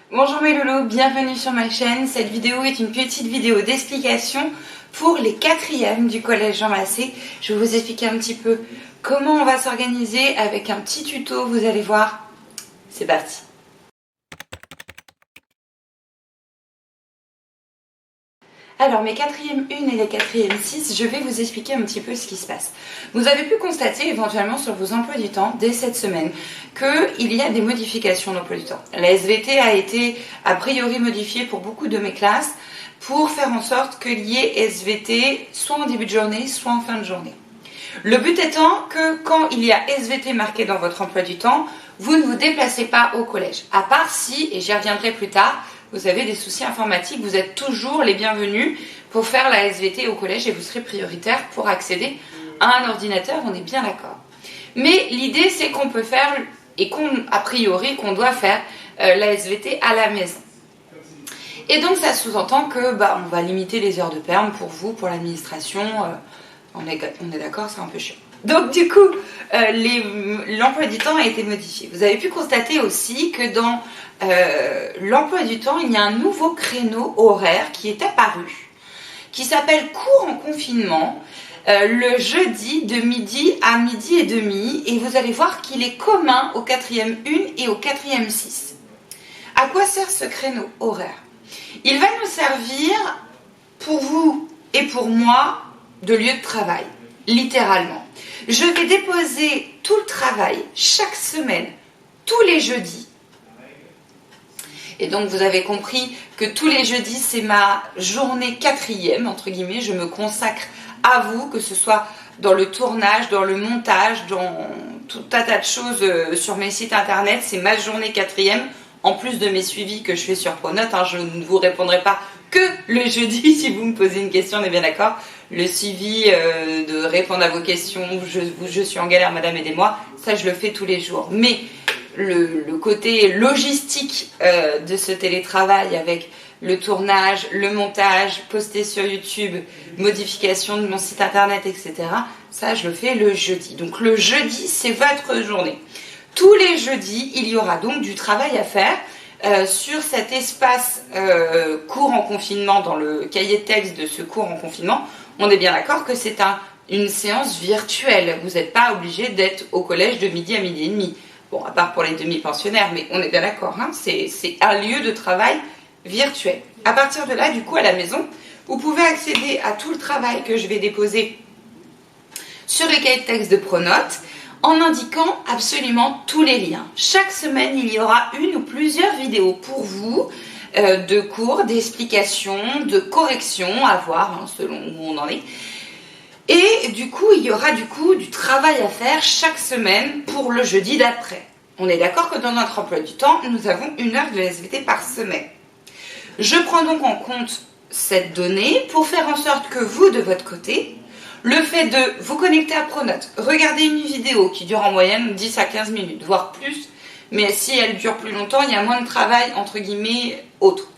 Bonjour mes loulous, bienvenue sur ma chaîne. Cette vidéo est une petite vidéo d'explication pour les quatrièmes du collège Jean Massé. Je vais vous expliquer un petit peu comment on va s'organiser avec un petit tuto, vous allez voir. C'est parti. Alors mes quatrièmes 1 et les quatrièmes 6, je vais vous expliquer un petit peu ce qui se passe. Vous avez pu constater éventuellement sur vos emplois du temps dès cette semaine qu'il y a des modifications d'emploi du temps. La SVT a été a priori modifiée pour beaucoup de mes classes pour faire en sorte qu'il y ait SVT soit en début de journée, soit en fin de journée. Le but étant que quand il y a SVT marqué dans votre emploi du temps, vous ne vous déplacez pas au collège. À part si, et j'y reviendrai plus tard, vous avez des soucis informatiques, vous êtes toujours les bienvenus pour faire la SVT au collège et vous serez prioritaire pour accéder à un ordinateur, on est bien d'accord. Mais l'idée c'est qu'on peut faire, et a priori qu'on doit faire la SVT à la maison. Et donc ça sous-entend que on va limiter les heures de perm pour vous, pour l'administration, on est d'accord, c'est un peu chiant. Donc du coup, l'emploi du temps a été modifié. Vous avez pu constater aussi que dans l'emploi du temps, il y a un nouveau créneau horaire qui est apparu, qui s'appelle cours en confinement, le jeudi de midi à midi et demi, et vous allez voir qu'il est commun au quatrième 1 et au quatrième 6. À quoi sert ce créneau horaire? Il va nous servir pour vous et pour moi de lieu de travail, littéralement. Je vais déposer tout le travail chaque semaine, tous les jeudis. Et donc vous avez compris que tous les jeudis, c'est ma journée quatrième, entre guillemets. Je me consacre à vous, que ce soit dans le tournage, dans le montage, dans tout un tas de choses sur mes sites internet. C'est ma journée quatrième, en plus de mes suivis que je fais sur Pronote. Je ne vous répondrai pas que le jeudi si vous me posez une question, on est bien d'accord. Le suivi de répondre à vos questions, je suis en galère madame, aidez-moi, ça je le fais tous les jours. Mais le côté logistique de ce télétravail avec le tournage, le montage, poster sur YouTube, modification de mon site internet, etc. Ça je le fais le jeudi. Donc le jeudi c'est votre journée. Tous les jeudis il y aura donc du travail à faire. Sur cet espace cours en confinement, dans le cahier de texte de ce cours en confinement, on est bien d'accord que c'est une séance virtuelle. Vous n'êtes pas obligé d'être au collège de midi à midi et demi. Bon, à part pour les demi-pensionnaires, mais on est bien d'accord, c'est un lieu de travail virtuel. À partir de là, du coup, à la maison, vous pouvez accéder à tout le travail que je vais déposer sur les cahiers de texte de Pronote, en indiquant absolument tous les liens. Chaque semaine, il y aura une ou plusieurs vidéos pour vous, de cours, d'explications, de corrections à voir, selon où on en est. Et du coup, il y aura du travail à faire chaque semaine pour le jeudi d'après. On est d'accord que dans notre emploi du temps, nous avons 1 heure de SVT par semaine. Je prends donc en compte cette donnée pour faire en sorte que vous, de votre côté, le fait de vous connecter à Pronote, regarder une vidéo qui dure en moyenne 10 à 15 minutes, voire plus, mais si elle dure plus longtemps, il y a moins de travail, entre guillemets, autre.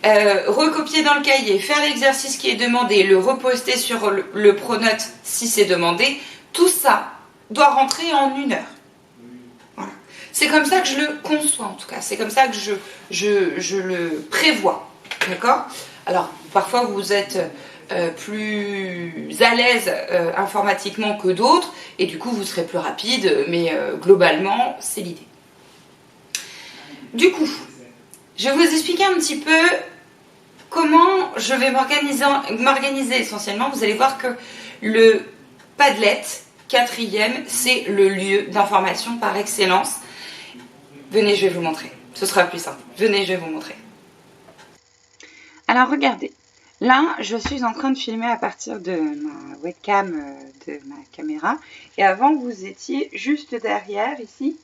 Recopier dans le cahier, faire l'exercice qui est demandé, le reposter sur le Pronote si c'est demandé, tout ça doit rentrer en 1 heure. Voilà. C'est comme ça que je le conçois en tout cas, c'est comme ça que je le prévois. D'accord? Alors, parfois vous êtes plus à l'aise informatiquement que d'autres et du coup vous serez plus rapide, mais globalement c'est l'idée. Du coup, je vais vous expliquer un petit peu comment je vais m'organiser essentiellement. Vous allez voir que le Padlet 4e, c'est le lieu d'information par excellence. Venez, je vais vous montrer. Ce sera plus simple. Venez, je vais vous montrer. Alors regardez. Là, je suis en train de filmer à partir de ma webcam, de ma caméra. Et avant, vous étiez juste derrière, ici,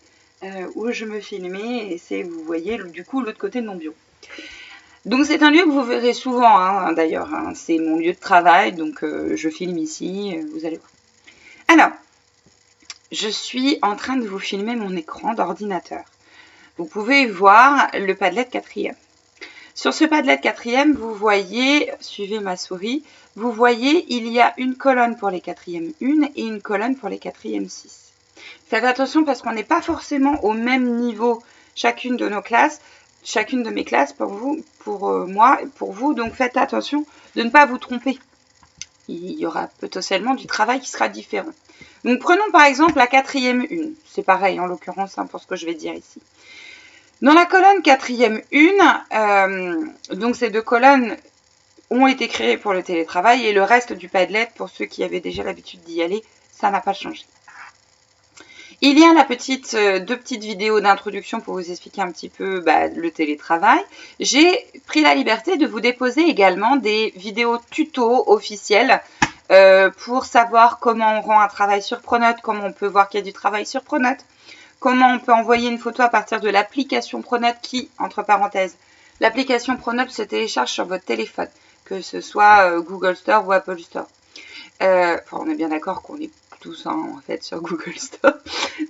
où je me filmais. Et c'est, vous voyez, du coup, l'autre côté de mon bureau. Donc, c'est un lieu que vous verrez souvent, d'ailleurs. C'est mon lieu de travail, donc je filme ici, vous allez voir. Alors, je suis en train de vous filmer mon écran d'ordinateur. Vous pouvez voir le Padlet 4e. Sur ce Padlet 4e, vous voyez, suivez ma souris, vous voyez, il y a une colonne pour les 4e 1 et une colonne pour les 4e 6. Faites attention parce qu'on n'est pas forcément au même niveau chacune de nos classes. chacune de mes classes pour vous, pour moi et pour vous. Donc faites attention de ne pas vous tromper. Il y aura potentiellement du travail qui sera différent. Donc prenons par exemple la 4e une. C'est pareil en l'occurrence hein, pour ce que je vais dire ici. Dans la colonne 4e une, donc ces deux colonnes ont été créées pour le télétravail et le reste du Padlet, pour ceux qui avaient déjà l'habitude d'y aller, ça n'a pas changé. Il y a la deux petites vidéos d'introduction pour vous expliquer un petit peu le télétravail. J'ai pris la liberté de vous déposer également des vidéos tuto officielles pour savoir comment on rend un travail sur Pronote, comment on peut voir qu'il y a du travail sur Pronote, comment on peut envoyer une photo à partir de l'application Pronote qui, entre parenthèses, l'application Pronote se télécharge sur votre téléphone, que ce soit Google Store ou Apple Store. On est bien d'accord qu'on est tous en fait sur Google Store.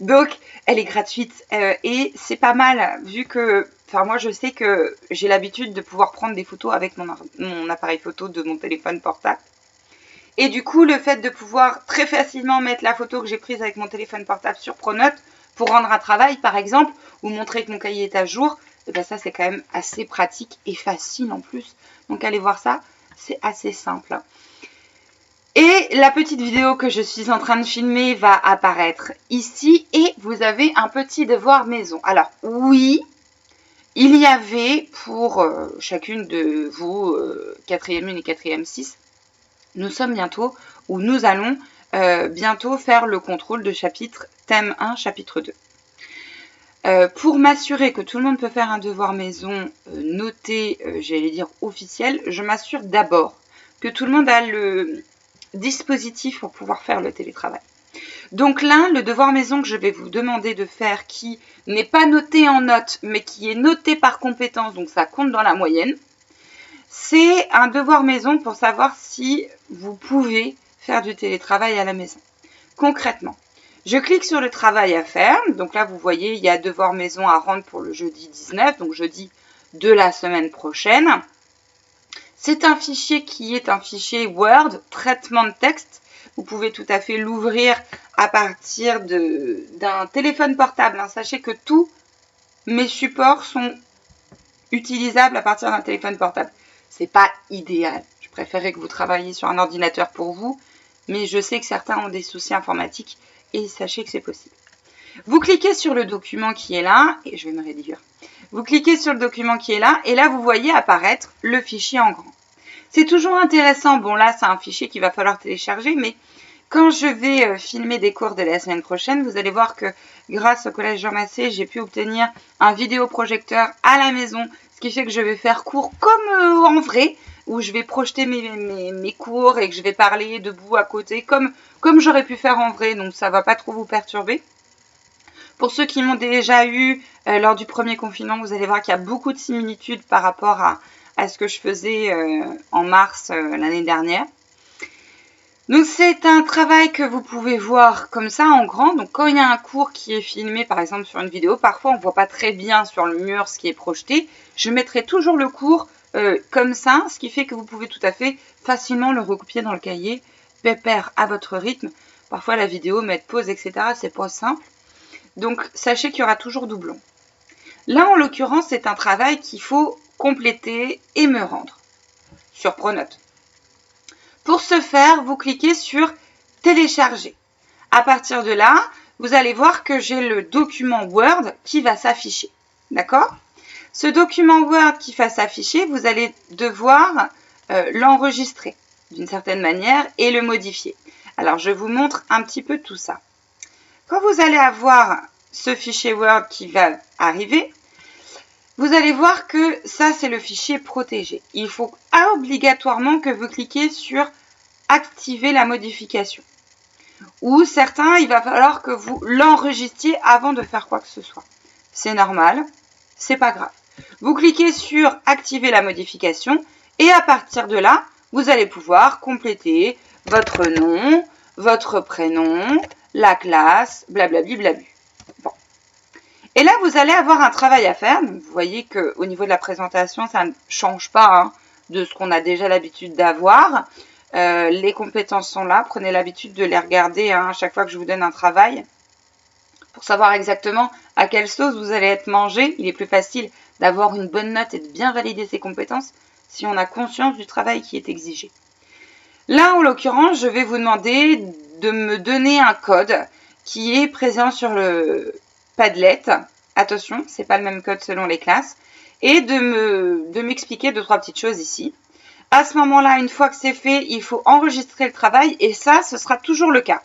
Donc, elle est gratuite et c'est pas mal vu que, moi je sais que j'ai l'habitude de pouvoir prendre des photos avec mon appareil photo de mon téléphone portable. Et du coup, le fait de pouvoir très facilement mettre la photo que j'ai prise avec mon téléphone portable sur Pronote pour rendre un travail, par exemple, ou montrer que mon cahier est à jour, et ben ça c'est quand même assez pratique et facile en plus. Donc allez voir ça, c'est assez simple. Et la petite vidéo que je suis en train de filmer va apparaître ici et vous avez un petit devoir maison. Alors oui, il y avait pour chacune de vous, 4e une et 4e 6, nous sommes bientôt, ou nous allons bientôt faire le contrôle de chapitre thème 1, chapitre 2. Pour m'assurer que tout le monde peut faire un devoir maison noté, j'allais dire officiel, je m'assure d'abord que tout le monde a le dispositif pour pouvoir faire le télétravail. Donc là, le devoir maison que je vais vous demander de faire, qui n'est pas noté en notes, mais qui est noté par compétence, donc ça compte dans la moyenne, c'est un devoir maison pour savoir si vous pouvez faire du télétravail à la maison. Concrètement, je clique sur le travail à faire. Donc là, vous voyez, il y a devoir maison à rendre pour le jeudi 19, donc jeudi de la semaine prochaine. C'est un fichier qui est un fichier Word, traitement de texte. Vous pouvez tout à fait l'ouvrir à partir d'un téléphone portable. Sachez que tous mes supports sont utilisables à partir d'un téléphone portable. C'est pas idéal. Je préférerais que vous travailliez sur un ordinateur pour vous, mais je sais que certains ont des soucis informatiques et sachez que c'est possible. Vous cliquez sur le document qui est là, et je vais me réduire. Vous cliquez sur le document qui est là, et là, vous voyez apparaître le fichier en grand. C'est toujours intéressant. Bon, là, c'est un fichier qu'il va falloir télécharger, mais quand je vais filmer des cours de la semaine prochaine, vous allez voir que grâce au Collège Jean Massé, j'ai pu obtenir un vidéoprojecteur à la maison, ce qui fait que je vais faire cours comme en vrai, où je vais projeter mes cours et que je vais parler debout à côté, comme j'aurais pu faire en vrai, donc ça ne va pas trop vous perturber. Pour ceux qui m'ont déjà eu lors du premier confinement, vous allez voir qu'il y a beaucoup de similitudes par rapport à ce que je faisais en mars l'année dernière. Donc c'est un travail que vous pouvez voir comme ça en grand. Donc quand il y a un cours qui est filmé par exemple sur une vidéo, parfois on ne voit pas très bien sur le mur ce qui est projeté. Je mettrai toujours le cours comme ça, ce qui fait que vous pouvez tout à fait facilement le recopier dans le cahier, pépère à votre rythme. Parfois la vidéo, mettre pause, etc. c'est pas simple. Donc sachez qu'il y aura toujours doublon. Là en l'occurrence c'est un travail qu'il faut compléter et me rendre sur Pronote. Pour ce faire, vous cliquez sur télécharger. À partir de là, vous allez voir que j'ai le document Word qui va s'afficher. D'accord? Ce document Word qui va s'afficher, vous allez devoir l'enregistrer d'une certaine manière et le modifier. Alors, je vous montre un petit peu tout ça. Quand vous allez avoir ce fichier Word qui va arriver, vous allez voir que ça, c'est le fichier protégé. Il faut obligatoirement que vous cliquiez sur activer la modification. Ou certains, il va falloir que vous l'enregistriez avant de faire quoi que ce soit. C'est normal, c'est pas grave. Vous cliquez sur activer la modification et à partir de là, vous allez pouvoir compléter votre nom, votre prénom, la classe, blablabli, blablu. Bon. Et là, vous allez avoir un travail à faire. Donc, vous voyez qu'au niveau de la présentation, ça ne change pas de ce qu'on a déjà l'habitude d'avoir. Les compétences sont là. Prenez l'habitude de les regarder à chaque fois que je vous donne un travail pour savoir exactement à quelle sauce vous allez être mangé. Il est plus facile d'avoir une bonne note et de bien valider ses compétences si on a conscience du travail qui est exigé. Là, en l'occurrence, je vais vous demander de me donner un code qui est présent sur le Padlet. Attention, c'est pas le même code selon les classes. Et de m'expliquer 2-3 petites choses ici. À ce moment-là, une fois que c'est fait, il faut enregistrer le travail et ça, ce sera toujours le cas.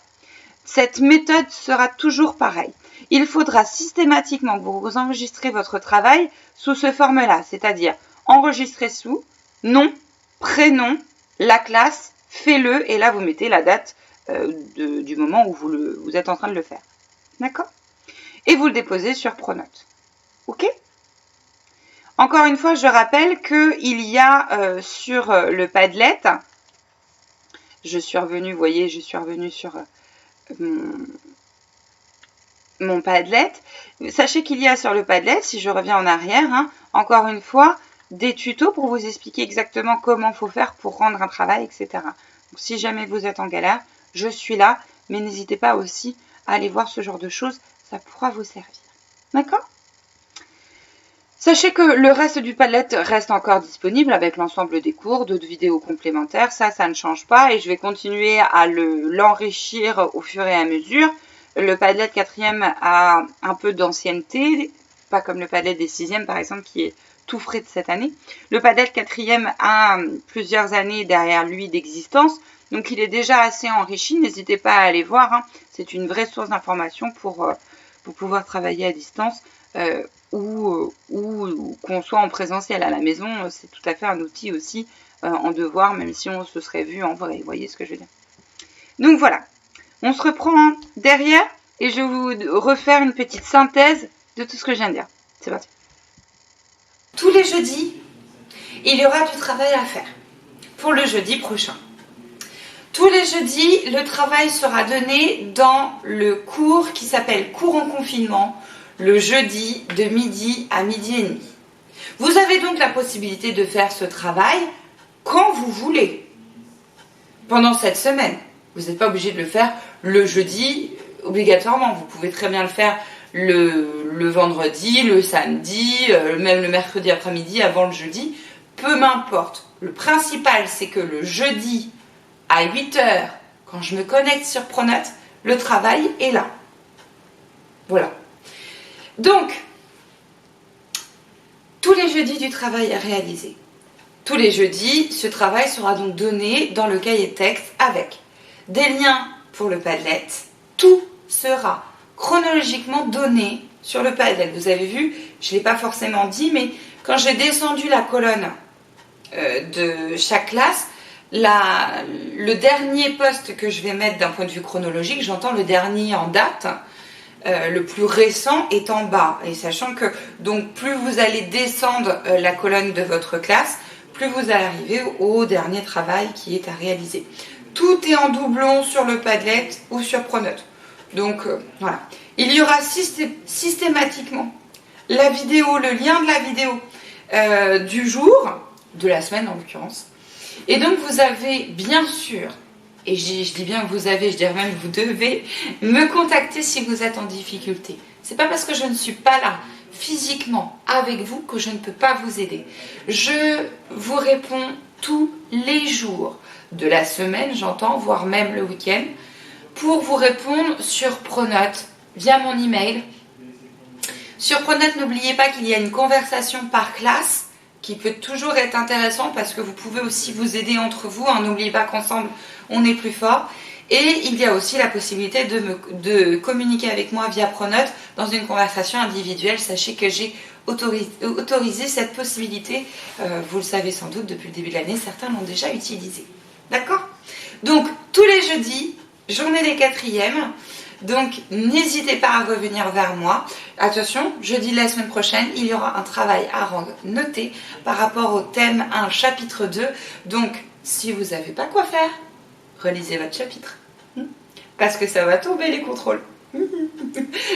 Cette méthode sera toujours pareille. Il faudra systématiquement que vous enregistrez votre travail sous ce forme-là, c'est-à-dire enregistrer sous nom, prénom, la classe, fais-le et là vous mettez la date du moment où vous êtes en train de le faire. D'accord? Et vous le déposez sur Pronote. Ok? Encore une fois, je rappelle qu'il y a sur le Padlet, je suis revenue, vous voyez, je suis revenue sur mon Padlet. Sachez qu'il y a sur le Padlet, si je reviens en arrière, encore une fois, des tutos pour vous expliquer exactement comment il faut faire pour rendre un travail, etc. Donc, si jamais vous êtes en galère, je suis là, mais n'hésitez pas aussi à aller voir ce genre de choses, ça pourra vous servir. D'accord ? Sachez que le reste du Padlet reste encore disponible avec l'ensemble des cours, d'autres vidéos complémentaires, ça ne change pas et je vais continuer à l'enrichir au fur et à mesure. Le Padlet 4e a un peu d'ancienneté, pas comme le Padlet des 6e par exemple qui est tout frais de cette année. Le Padlet 4e a plusieurs années derrière lui d'existence, donc il est déjà assez enrichi, n'hésitez pas à aller voir, c'est une vraie source d'information pour pouvoir travailler à distance. Ou qu'on soit en présentiel à la maison, c'est tout à fait un outil aussi en devoir, même si on se serait vu en vrai, vous voyez ce que je veux dire. Donc voilà, on se reprend derrière et je vais vous refaire une petite synthèse de tout ce que je viens de dire. C'est parti. Tous les jeudis, il y aura du travail à faire pour le jeudi prochain. Tous les jeudis, le travail sera donné dans le cours qui s'appelle cours en confinement, le jeudi de midi à midi et demi. Vous avez donc la possibilité de faire ce travail quand vous voulez, pendant cette semaine. Vous n'êtes pas obligé de le faire le jeudi obligatoirement. Vous pouvez très bien le faire le vendredi, le samedi, même le mercredi après-midi avant le jeudi. Peu m'importe. Le principal, c'est que le jeudi à 8 h, quand je me connecte sur Pronote, le travail est là. Voilà. Donc, tous les jeudis du travail à réaliser. Tous les jeudis, ce travail sera donc donné dans le cahier de texte avec des liens pour le Padlet. Tout sera chronologiquement donné sur le Padlet. Vous avez vu, je ne l'ai pas forcément dit, mais quand j'ai descendu la colonne de chaque classe, le dernier poste que je vais mettre d'un point de vue chronologique, j'entends le dernier en date, le plus récent est en bas. Et sachant que donc plus vous allez descendre la colonne de votre classe, plus vous allez arriver au dernier travail qui est à réaliser. Tout est en doublon sur le Padlet ou sur Pronote. Donc voilà. Il y aura systématiquement la vidéo, le lien de la vidéo du jour, de la semaine en l'occurrence. Et donc vous avez bien sûr, et je dis bien que vous avez, je dirais même que vous devez me contacter si vous êtes en difficulté. C'est pas parce que je ne suis pas là physiquement avec vous que je ne peux pas vous aider. Je vous réponds tous les jours de la semaine, j'entends, voire même le week-end, pour vous répondre sur Pronote via mon email. Sur Pronote, n'oubliez pas qu'il y a une conversation par classe qui peut toujours être intéressant parce que vous pouvez aussi vous aider entre vous. N'oubliez pas qu'ensemble, on est plus fort. Et il y a aussi la possibilité de communiquer avec moi via Pronote dans une conversation individuelle. Sachez que j'ai autorisé cette possibilité. Vous le savez sans doute depuis le début de l'année, certains l'ont déjà utilisé. D'accord ? Donc, tous les jeudis, journée des 4e. Donc, n'hésitez pas à revenir vers moi. Attention, jeudi de la semaine prochaine, il y aura un travail à rendre noté par rapport au thème 1, chapitre 2. Donc, si vous n'avez pas quoi faire, relisez votre chapitre. Parce que ça va tomber les contrôles.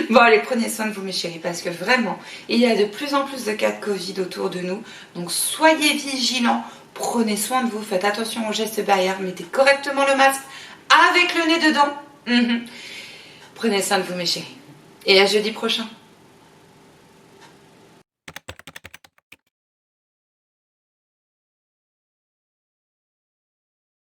Bon, allez, prenez soin de vous, mes chéris, parce que vraiment, il y a de plus en plus de cas de Covid autour de nous. Donc, soyez vigilants, prenez soin de vous, faites attention aux gestes barrières, mettez correctement le masque avec le nez dedans. Prenez soin de vous, mes chéris. Et à jeudi prochain.